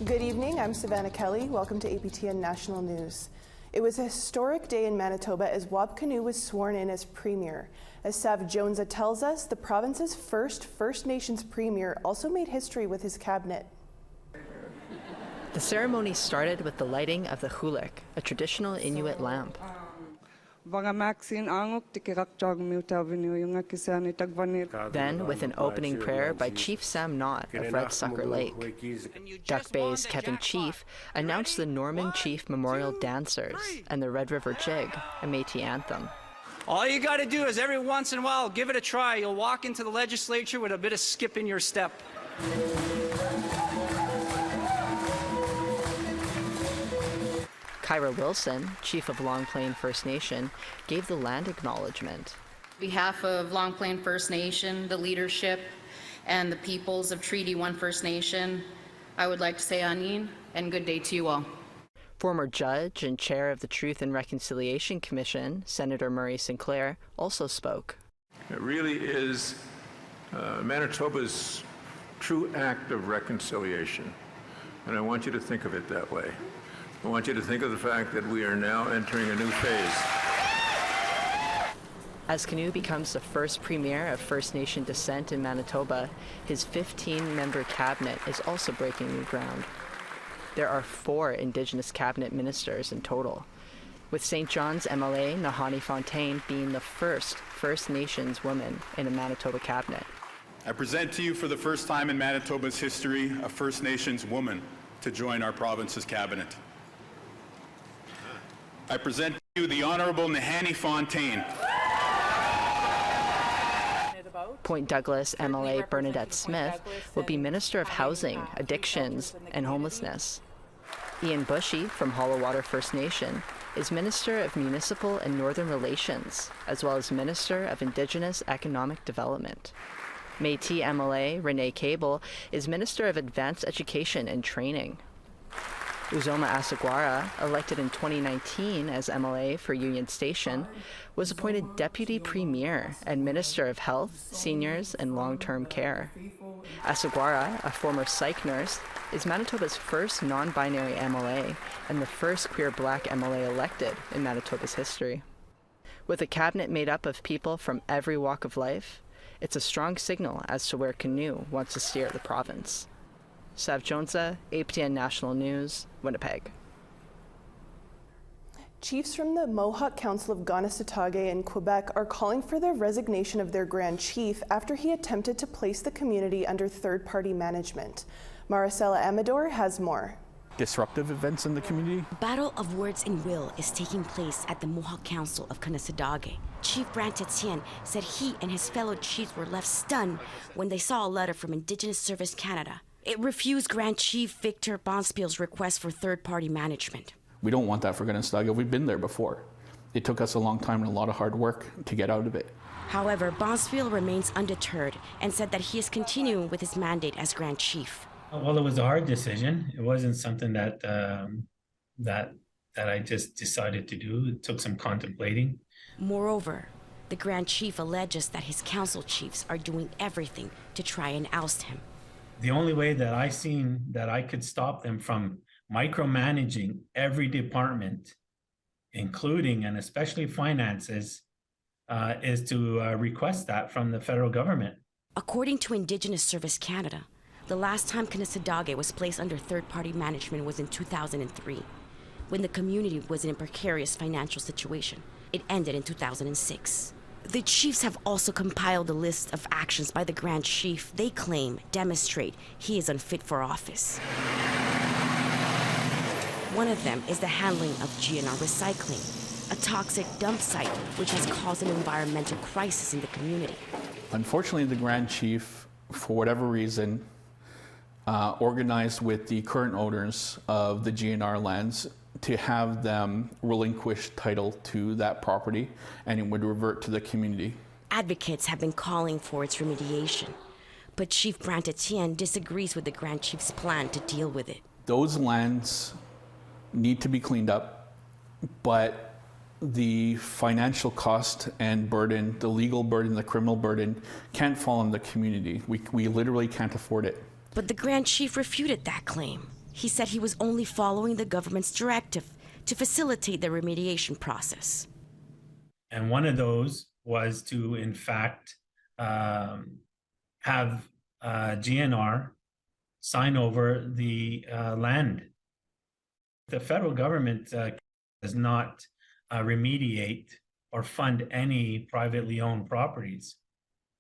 Good evening, I'm Savannah Kelly. Welcome to APTN National News. It was a historic day in Manitoba as Wab Kinew was sworn in as Premier. As Sav Jonesa tells us, the province's first First Nations Premier also made history with his cabinet. The ceremony started with the lighting of the hulik, a traditional Inuit lamp. Then, with an opening prayer by Chief Sam Knott of Red Sucker Lake, Duck Bay's Kevin Chief announced the Norman Chief Memorial Dancers and the Red River Jig, a Métis anthem. All you got to do is every once in a while give it a try. You'll walk into the legislature with a bit of skip in your step. Kyra Wilson, Chief of Long Plain First Nation, gave the land acknowledgement. On behalf of Long Plain First Nation, the leadership, and the peoples of Treaty 1 First Nation, I would like to say anin and good day to you all. Former judge and chair of the Truth and Reconciliation Commission, Senator Murray Sinclair, also spoke. It really is Manitoba's true act of reconciliation, and I want you to think of it that way. I want you to think of the fact that we are now entering a new phase. As Kinew becomes the first Premier of First Nation descent in Manitoba, his 15-member cabinet is also breaking new ground. There are 4 Indigenous cabinet ministers in total, with St. John's MLA Nahani Fontaine being the first First Nations woman in a Manitoba cabinet. I present to you for the first time in Manitoba's history a First Nations woman to join our province's cabinet. I present to you the Honourable Nahani Fontaine. Point Douglas MLA Bernadette Smith will be Minister of Housing, Addictions, and Homelessness. Ian Bushy from Hollow-Water First Nation is Minister of Municipal and Northern Relations, as well as Minister of Indigenous Economic Development. Métis MLA Renee Cable is Minister of Advanced Education and Training. Uzoma Asagwara, elected in 2019 as MLA for Union Station, was appointed Deputy Premier and Minister of Health, Seniors, and Long-Term Care. Asagwara, a former psych nurse, is Manitoba's first non-binary MLA and the first queer black MLA elected in Manitoba's history. With a cabinet made up of people from every walk of life, it's a strong signal as to where Kinew wants to steer the province. Sav Jonesa, APTN National News, Winnipeg. Chiefs from the Mohawk Council of Kanesatake in Quebec are calling for the resignation of their Grand Chief after he attempted to place the community under third-party management. Maricela Amador has more. Disruptive events in the community. A battle of words and will is taking place at the Mohawk Council of Kanesatake. Chief Brant Etienne said he and his fellow chiefs were left stunned when they saw a letter from Indigenous Service Canada. It refused Grand Chief Victor Bonspiel's request for third-party management. We don't want that for Kanesatake. We've been there before. It took us a long time and a lot of hard work to get out of it. However, Bonspiel remains undeterred and said that he is continuing with his mandate as Grand Chief. Well, it was a hard decision. It wasn't something that I just decided to do. It took some contemplating. Moreover, the Grand Chief alleges that his council chiefs are doing everything to try and oust him. The only way that I seen that I could stop them from micromanaging every department, including and especially finances, is to request that from the federal government. According to Indigenous Service Canada, the last time Kanesatake was placed under third-party management was in 2003, when the community was in a precarious financial situation. It ended in 2006. The chiefs have also compiled a list of actions by the Grand Chief they claim demonstrate he is unfit for office. One of them is the handling of GNR recycling, a toxic dump site which has caused an environmental crisis in the community. Unfortunately, the Grand Chief, for whatever reason, organized with the current owners of the GNR lands to have them relinquish title to that property, and it would revert to the community. Advocates have been calling for its remediation, but Chief Brant Etienne disagrees with the Grand Chief's plan to deal with it. Those lands need to be cleaned up, but the financial cost and burden, the legal burden, the criminal burden, can't fall on the community. We literally can't afford it. But the Grand Chief refuted that claim. He said he was only following the government's directive to facilitate the remediation process. And one of those was to, in fact, have GNR sign over the land. The federal government does not remediate or fund any privately owned properties.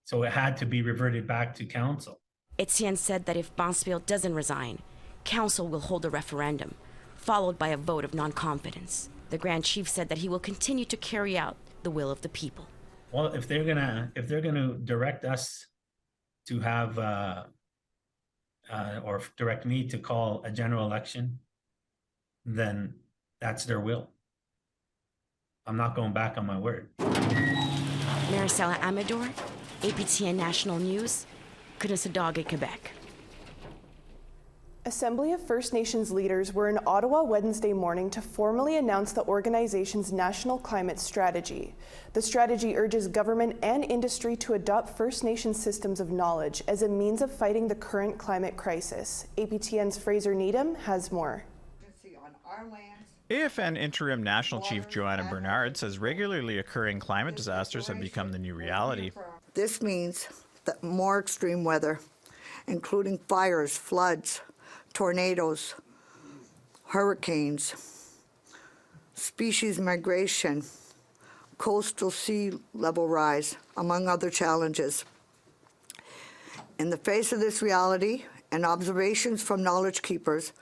So it had to be reverted back to council. APTN said that if Bonsfield doesn't resign, council will hold a referendum, followed by a vote of non-confidence. The Grand Chief said that he will continue to carry out the will of the people. Well, if they're gonna direct us to have or direct me to call a general election, then that's their will. I'm not going back on my word. Maricela Amador, APTN National News, Kanesatake, Quebec. Assembly of First Nations leaders were in Ottawa Wednesday morning to formally announce the organization's national climate strategy. The strategy urges government and industry to adopt First Nations systems of knowledge as a means of fighting the current climate crisis. APTN's Fraser Needham has more. AFN Interim National Chief Joanna Bernard says regularly occurring climate disasters have become the new reality. This means that more extreme weather, including fires, floods, tornadoes, hurricanes, species migration, coastal sea level rise, among other challenges. In the face of this reality and observations from knowledge keepers,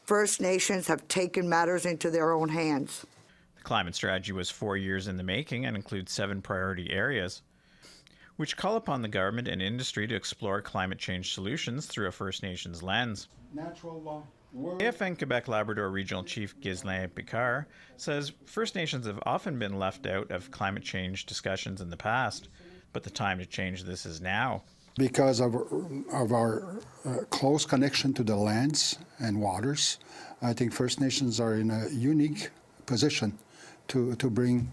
First Nations have taken matters into their own hands. The climate strategy was 4 years in the making and includes 7 priority areas, which call upon the government and industry to explore climate change solutions through a First Nations lens. Natural law. AFN Quebec Labrador Regional Chief Ghislain Picard says First Nations have often been left out of climate change discussions in the past, but the time to change this is now. Because of our close connection to the lands and waters, I think First Nations are in a unique position to bring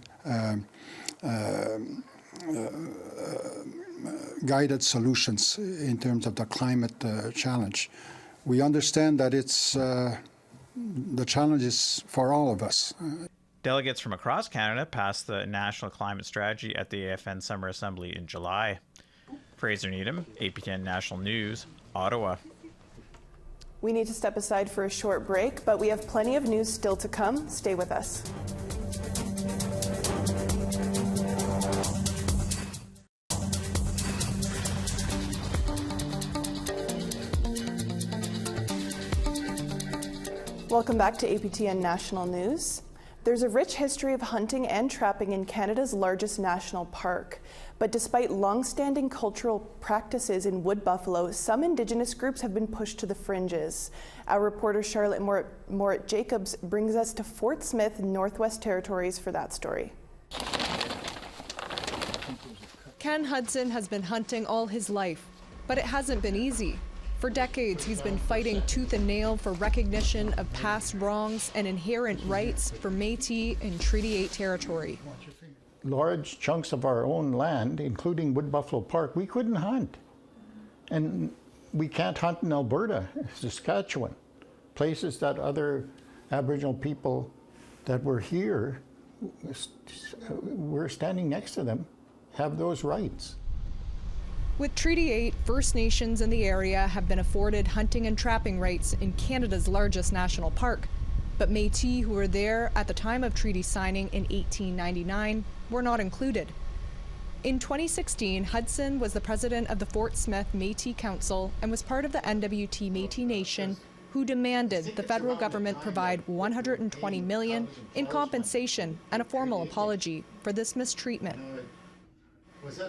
guided solutions in terms of the climate challenge. We understand that it's the challenge is for all of us. Delegates from across Canada passed the National Climate Strategy at the AFN Summer Assembly in July. Fraser Needham, APTN National News, Ottawa. We need to step aside for a short break, but we have plenty of news still to come. Stay with us. Welcome back to APTN National News. There's a rich history of hunting and trapping in Canada's largest national park. But despite long-standing cultural practices in wood buffalo, some Indigenous groups have been pushed to the fringes. Our reporter Charlotte Morit-Jacobs brings us to Fort Smith, Northwest Territories for that story. Ken Hudson has been hunting all his life, but it hasn't been easy. For decades, he's been fighting tooth and nail for recognition of past wrongs and inherent rights for Métis in Treaty 8 territory. Large chunks of our own land, including Wood Buffalo Park, we couldn't hunt. And we can't hunt in Alberta, Saskatchewan, places that other Aboriginal people that were here, we're standing next to them, have those rights. With Treaty 8, First Nations in the area have been afforded hunting and trapping rights in Canada's largest national park. But Métis who were there at the time of treaty signing in 1899 were not included. In 2016, Hudson was the president of the Fort Smith Métis Council and was part of the NWT Métis Nation, who demanded the federal government provide $120 million in compensation and a formal apology for this mistreatment.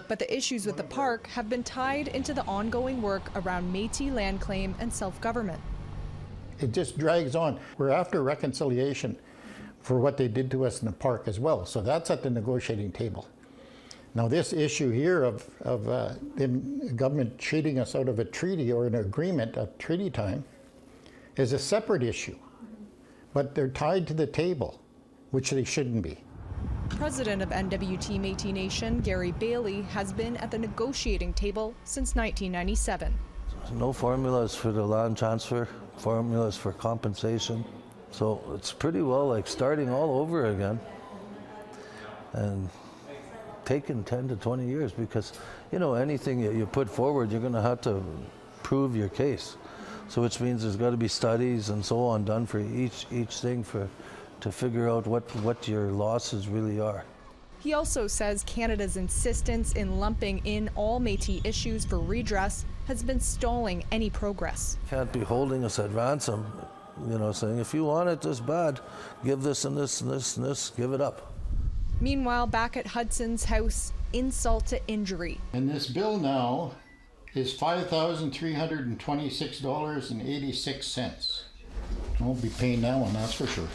But the issues with the park have been tied into the ongoing work around Métis land claim and self-government. It just drags on. We're after reconciliation for what they did to us in the park as well. So that's at the negotiating table. Now this issue here of the government cheating us out of a treaty or an agreement at treaty time is a separate issue. But they're tied to the table, which they shouldn't be. President of NWT Métis Nation, Gary Bailey, has been at the negotiating table since 1997. No formulas for the land transfer formulas for compensation. So it's pretty well like starting all over again, and taking 10 to 20 years, because anything that you put forward, you're going to have to prove your case. So which means there's got to be studies and so on done for each thing to figure out what your losses really are. He also says Canada's insistence in lumping in all Métis issues for redress has been stalling any progress. Can't be holding us at ransom, saying if you want it this bad, give this and this and this and this, give it up. Meanwhile, back at Hudson's house, insult to injury. And this bill now is $5,326.86. I won't be paying that one, that's for sure.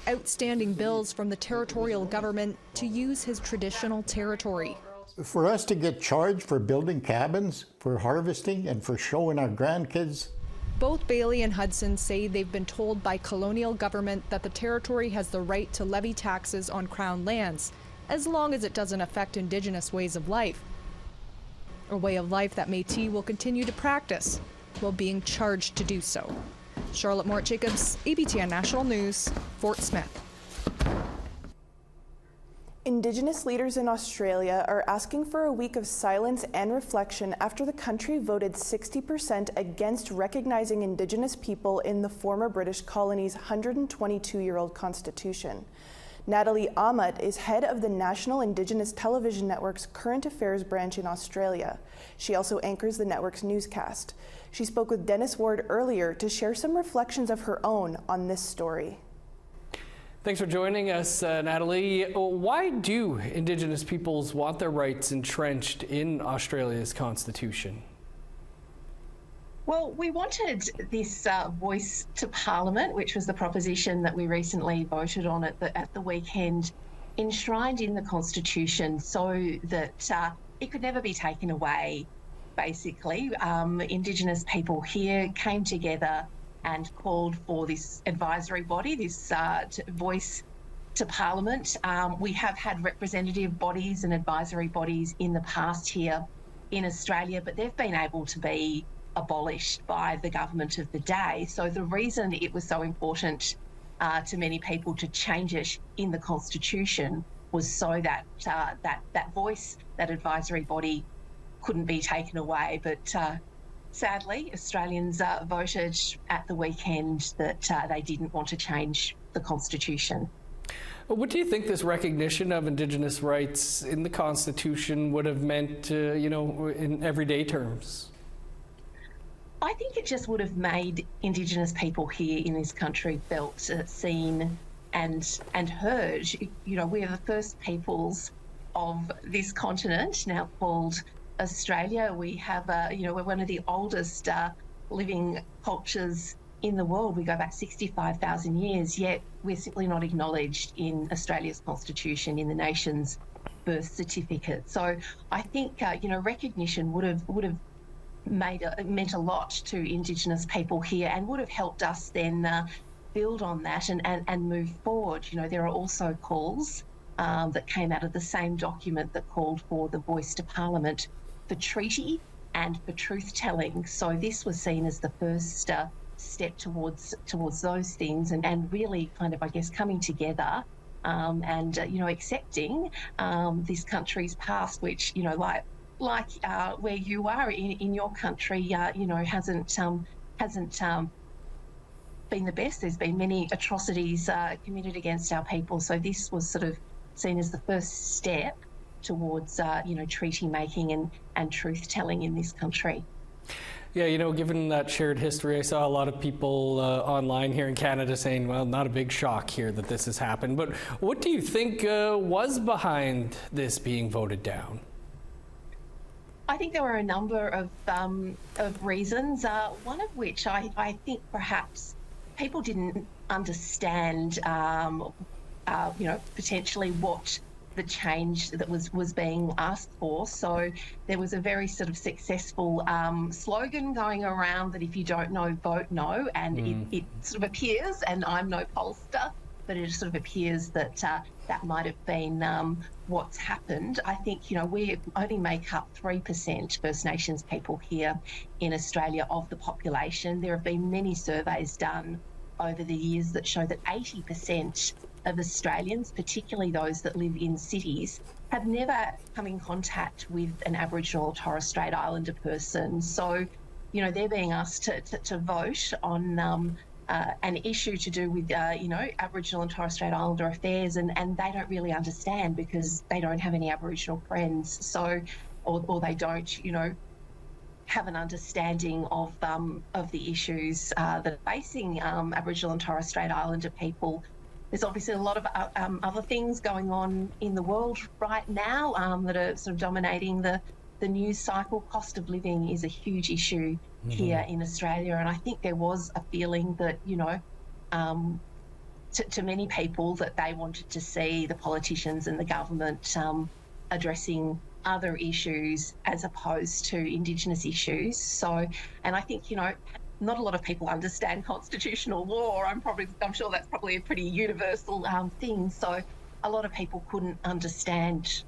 Outstanding bills from the territorial government to use his traditional territory. For us to get charged for building cabins, for harvesting, and for showing our grandkids. Both Bailey and Hudson say they've been told by colonial government that the territory has the right to levy taxes on Crown lands, as long as it doesn't affect Indigenous ways of life. A way of life that Métis will continue to practice while being charged to do so. Charlotte Mort-Jacobs, APTN National News, Fort Smith. Indigenous leaders in Australia are asking for a week of silence and reflection after the country voted 60% against recognizing Indigenous people in the former British colony's 122-year-old constitution. Natalie Ahmad is head of the National Indigenous Television Network's Current Affairs branch in Australia. She also anchors the network's newscast. She spoke with Dennis Ward earlier to share some reflections of her own on this story. Thanks for joining us, Natalie. Why do Indigenous peoples want their rights entrenched in Australia's constitution? Well, we wanted this voice to Parliament, which was the proposition that we recently voted on at the weekend, enshrined in the Constitution so that it could never be taken away, basically. Indigenous people here came together and called for this advisory body, this voice to Parliament. We have had representative bodies and advisory bodies in the past here in Australia, but they've been able to be abolished by the government of the day. So the reason it was so important to many people to change it in the Constitution was so that that voice, that advisory body, couldn't be taken away. But sadly, Australians voted at the weekend that they didn't want to change the Constitution. What do you think this recognition of Indigenous rights in the Constitution would have meant, in everyday terms? I think it just would have made Indigenous people here in this country felt seen and heard. We are the first peoples of this continent, now called Australia. We have, we're one of the oldest living cultures in the world. We go back 65,000 years, yet we're simply not acknowledged in Australia's constitution, in the nation's birth certificate. So I think, recognition would have meant a lot to Indigenous people here and would have helped us then build on that and move forward. There are also calls that came out of the same document that called for the voice to Parliament for treaty and for truth-telling. So this was seen as the first step towards those things and really kind of, I guess, coming together and accepting this country's past, which, like where you are in your country, hasn't been the best. There's been many atrocities committed against our people. So this was sort of seen as the first step towards, treaty making and truth telling in this country. Yeah, given that shared history, I saw a lot of people online here in Canada saying, well, not a big shock here that this has happened. But what do you think was behind this being voted down? I think there were a number of reasons, one of which I think perhaps people didn't understand, potentially what the change that was being asked for. So there was a very sort of successful slogan going around that if you don't know, vote no, and it sort of appears, and I'm no pollster, but it sort of appears that that might have been what's happened. I think, we only make up 3% First Nations people here in Australia of the population. There have been many surveys done over the years that show that 80% of Australians, particularly those that live in cities, have never come in contact with an Aboriginal or Torres Strait Islander person. So, they're being asked to vote on an issue to do with, Aboriginal and Torres Strait Islander affairs, and they don't really understand because they don't have any Aboriginal friends. So, or they don't, have an understanding of the issues that are facing Aboriginal and Torres Strait Islander people. There's obviously a lot of other things going on in the world right now that are sort of dominating the news cycle. Cost of living is a huge issue here in Australia, and I think there was a feeling that, to many people, that they wanted to see the politicians and the government addressing other issues as opposed to Indigenous issues. So, and I think, not a lot of people understand constitutional law. I'm sure that's probably a pretty universal thing. So a lot of people couldn't understand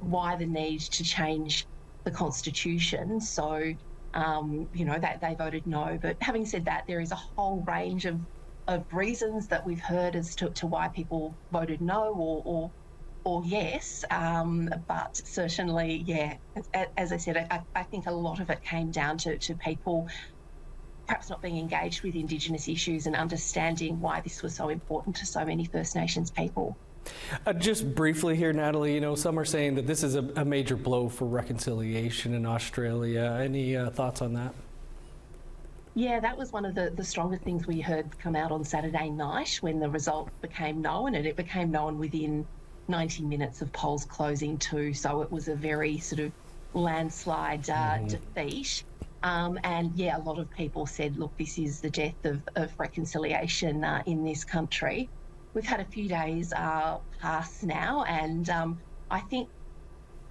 why the need to change the Constitution. So, they voted no. But having said that, there is a whole range of reasons that we've heard as to why people voted no or yes. But certainly, yeah, as I said, I think a lot of it came down to people perhaps not being engaged with Indigenous issues and understanding why this was so important to so many First Nations people. Just briefly here, Natalie, some are saying that this is a major blow for reconciliation in Australia. Any thoughts on that? Yeah, that was one of the stronger things we heard come out on Saturday night when the result became known, and it became known within 90 minutes of polls closing too. So it was a very sort of landslide defeat. And yeah, a lot of people said, look, this is the death of reconciliation in this country. We've had a few days pass now, and I think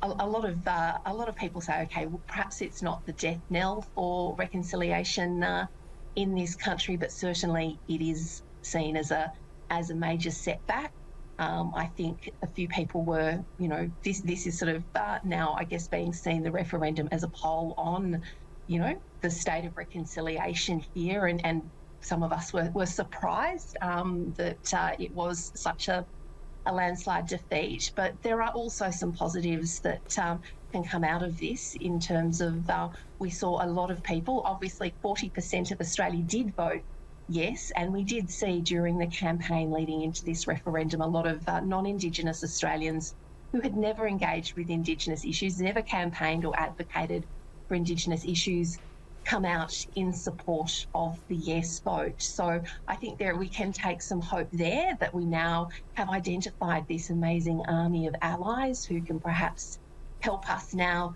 a lot of people say, okay, well, perhaps it's not the death knell for reconciliation in this country, but certainly it is seen as a major setback. I think a few people were, this is sort of now, I guess, being seen, the referendum, as a poll on, the state of reconciliation here, and some of us were surprised that it was such a landslide defeat. But there are also some positives that can come out of this in terms of we saw a lot of people, obviously 40% of Australia did vote yes, and we did see during the campaign leading into this referendum a lot of non-Indigenous Australians who had never engaged with Indigenous issues, never campaigned or advocated for Indigenous issues, come out in support of the yes vote. So I think we can take some hope there that we now have identified this amazing army of allies who can perhaps help us now,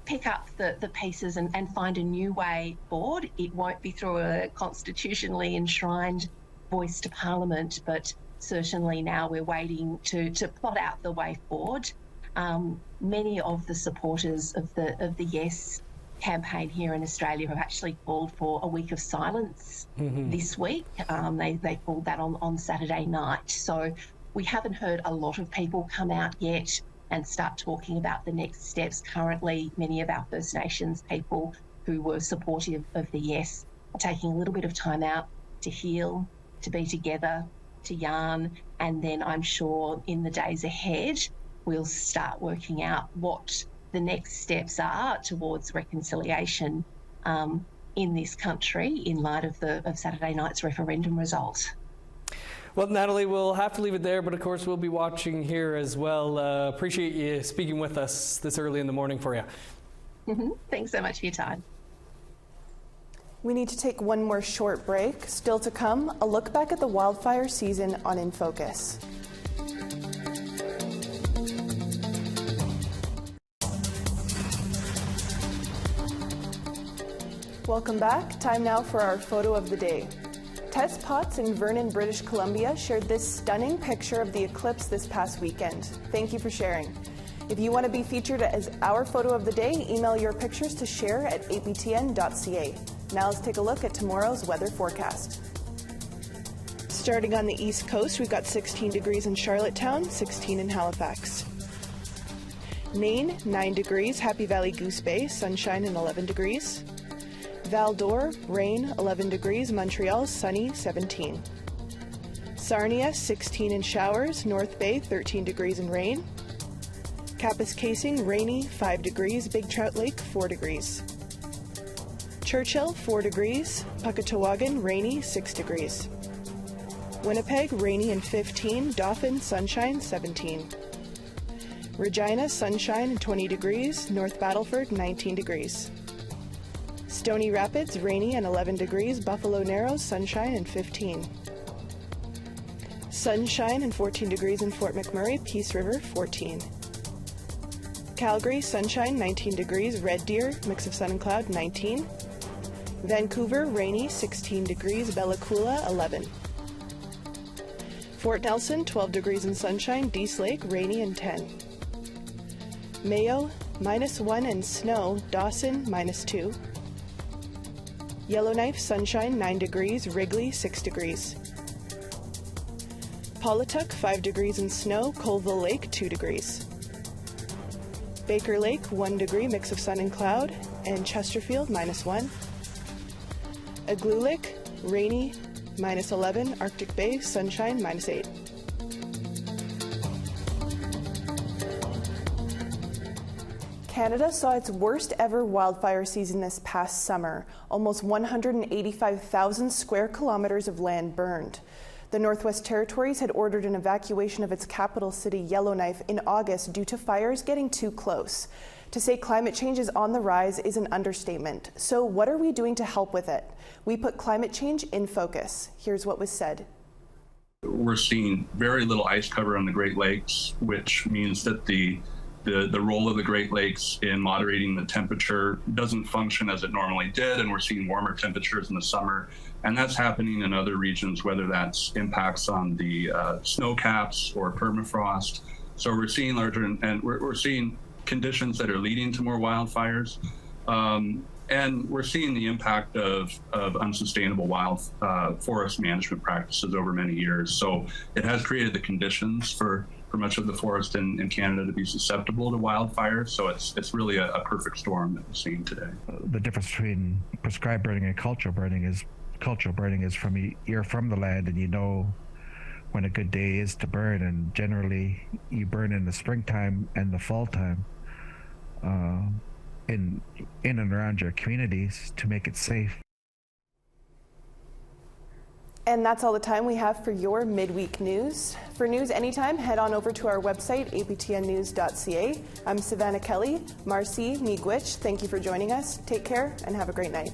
pick up the pieces and find a new way forward. It won't be through a constitutionally enshrined voice to Parliament, but certainly now we're waiting to plot out the way forward. Many of the supporters of the Yes campaign here in Australia have actually called for a week of silence this week. They called that on Saturday night. So we haven't heard a lot of people come out yet and start talking about the next steps. Currently, many of our First Nations people who were supportive of the Yes are taking a little bit of time out to heal, to be together, to yarn, and then I'm sure in the days ahead we'll start working out what the next steps are towards reconciliation in this country in light of Saturday night's referendum result. Well, Natalie, we'll have to leave it there, but of course we'll be watching here as well. Appreciate you speaking with us this early in the morning for you. Thanks so much for your time. We need to take one more short break. Still to come, a look back at the wildfire season on In Focus. Welcome back. Time now for our photo of the day. Tess Potts in Vernon, British Columbia shared this stunning picture of the eclipse this past weekend. Thank you for sharing. If you want to be featured as our photo of the day, email your pictures to share@aptn.ca. Now let's take a look at tomorrow's weather forecast. Starting on the east coast, we've got 16 degrees in Charlottetown, 16 in Halifax. Nain, 9 degrees. Happy Valley Goose Bay, sunshine and 11 degrees. Val d'Or, rain, 11 degrees. Montreal, sunny, 17. Sarnia, 16 in showers. North Bay, 13 degrees and rain. Kapuskasing, rainy, 5 degrees. Big Trout Lake, 4 degrees. Churchill, 4 degrees. Puckatawagan, rainy, 6 degrees. Winnipeg, rainy and 15. Dauphin, sunshine, 17. Regina, sunshine and 20 degrees. North Battleford, 19 degrees. Stony Rapids, rainy and 11 degrees. Buffalo Narrows, sunshine and 15. Sunshine and 14 degrees in Fort McMurray. Peace River, 14. Calgary, sunshine, 19 degrees. Red Deer, mix of sun and cloud, 19. Vancouver, rainy, 16 degrees. Bella Coola, 11. Fort Nelson, 12 degrees and sunshine. Dease Lake, rainy and 10. Mayo, -1 and snow. Dawson, -2. Yellowknife, sunshine, 9 degrees. Wrigley, 6 degrees. Paulituck, 5 degrees and snow. Colville Lake, 2 degrees. Baker Lake, 1 degree, mix of sun and cloud. And Chesterfield, -1. Igloolik, rainy, -11. Arctic Bay, sunshine, -8. Canada saw its worst ever wildfire season this past summer. Almost 185,000 square kilometers of land burned. The Northwest Territories had ordered an evacuation of its capital city, Yellowknife, in August due to fires getting too close. To say climate change is on the rise is an understatement. So what are we doing to help with it? We put climate change in focus. Here's what was said. We're seeing very little ice cover on the Great Lakes, which means that the role of the Great Lakes in moderating the temperature doesn't function as it normally did, and we're seeing warmer temperatures in the summer. And that's happening in other regions, whether that's impacts on the snow caps or permafrost. So we're seeing larger, and we're seeing conditions that are leading to more wildfires. And we're seeing the impact of unsustainable forest management practices over many years. So it has created the conditions for much of the forest in Canada to be susceptible to wildfires. So it's really a perfect storm that we're seeing today. The difference between prescribed burning and cultural burning is from you're from the land and you know when a good day is to burn, and generally you burn in the springtime and the fall time in and around your communities to make it safe. And that's all the time we have for your midweek news. For news anytime, head on over to our website, aptnnews.ca. I'm Savannah Kelly. Marcy Miigwech, thank you for joining us. Take care and have a great night.